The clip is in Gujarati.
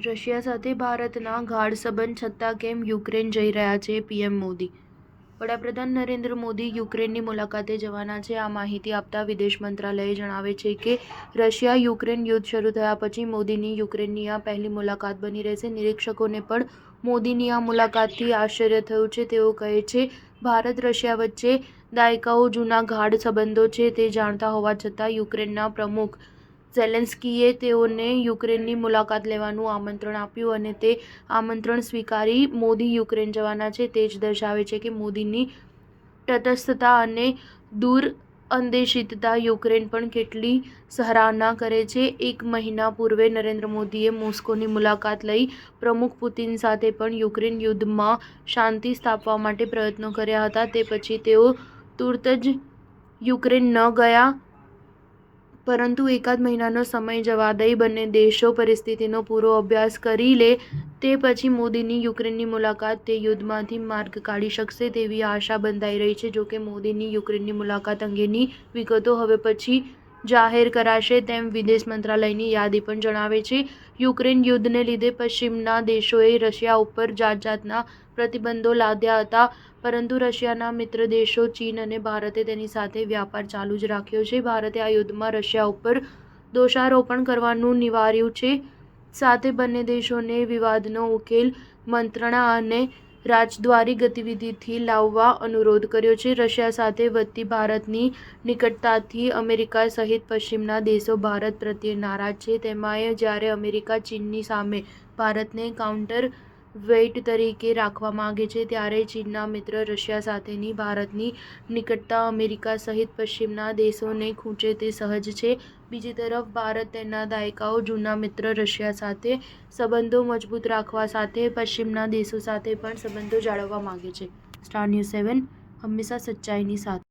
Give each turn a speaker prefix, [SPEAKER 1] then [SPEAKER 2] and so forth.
[SPEAKER 1] રશિયા સાથે ભારતના ગાઢ સંબંધ છતાં કેમ યુક્રેન જઈ રહ્યા છે પીએમ મોદી? વડાપ્રધાન નરેન્દ્ર મોદી યુક્રેનની મુલાકાતે જવાના છે. આ માહિતી આપતા વિદેશ મંત્રાલયે જણાવે છે કે રશિયા યુક્રેન યુદ્ધ શરૂ થયા પછી મોદીની યુક્રેનની આ પહેલી મુલાકાત બની રહેશે. નિરીક્ષકોને પણ મોદીની આ મુલાકાતથી આશ્ચર્ય થયું છે. તેઓ કહે છે, ભારત રશિયા વચ્ચે દાયકાઓ જૂના ગાઢ સંબંધો છે. તે જાણતા હોવા છતાં યુક્રેનના પ્રમુખ ઝેલેન્સ્કીએ તેઓને યુક્રેનની મુલાકાત લેવાનું આમંત્રણ આપ્યું અને તે આમંત્રણ સ્વીકારી મોદી યુક્રેન જવાના છે. તે જ દર્શાવે છે કે મોદીની તટસ્થતા અને દૂરઅંદેશિતતા યુક્રેન પણ કેટલી સરાહના કરે છે. એક મહિના પૂર્વે નરેન્દ્ર મોદીએ મોસ્કોની મુલાકાત લઈ પ્રમુખ પુતિન સાથે પણ યુક્રેન યુદ્ધમાં શાંતિ સ્થાપવા માટે પ્રયત્નો કર્યા હતા. તે પછી તેઓ તુરત જ યુક્રેન ન ગયા, પરંતુ એકાદ મહિનાનો સમય જવા દઈ બંને દેશો પરિસ્થિતિનો પૂરો અભ્યાસ કરી લે તે પછી મોદીની યુક્રેનની મુલાકાત તે યુદ્ધમાંથી માર્ગ કાઢી શકશે તેવી આશા બંધાઈ રહી છે. જોકે મોદીની યુક્રેનની મુલાકાત અંગેની વિગતો હવે પછી જાહેર કરાશે તેમ વિદેશ મંત્રાલયની યાદી પણ જણાવે છે. યુક્રેન યુદ્ધને લીધે પશ્ચિમના દેશોએ રશિયા ઉપર જાતજાતના પ્રતિબંધો લાદ્યા હતા, પરંતુ રશિયાના મિત્ર દેશો ચીન અને ભારતે તેની સાથે વ્યાપાર ચાલુ જ રાખ્યો છે. ભારતે આ યુદ્ધમાં રશિયા ઉપર દોષારોપણ કરવાનું નિવાર્યું છે. સાથે બંને દેશોને વિવાદનો ઉકેલ મંત્રણા અને રાજદ્વારી ગતિવિધિથી લાવવા અનુરોધ કર્યો છે. રશિયા સાથે વધતી ભારતની નિકટતાથી અમેરિકા સહિત પશ્ચિમના દેશો ભારત પ્રત્યે નારાજ છે. તેમાંય જ્યારે અમેરિકા ચીનની સામે ભારતને કાઉન્ટર વેઇટ તરીકે રાખવા માંગે છે, ત્યારે ચીનના મિત્ર રશિયા સાથેની ભારતની નિકટતા અમેરિકા સહિત પશ્ચિમના દેશોને ખૂંચે તે સહજ છે. બીજી તરફ ભારત તેના દાયકાઓ જૂના મિત્ર રશિયા સાથે સંબંધો મજબૂત રાખવા સાથે પશ્ચિમના દેશો સાથે પણ સંબંધો જાળવવા માંગે છે. સ્ટાર ન્યૂઝ 7 હંમેશા સચ્ચાઈની સાથે.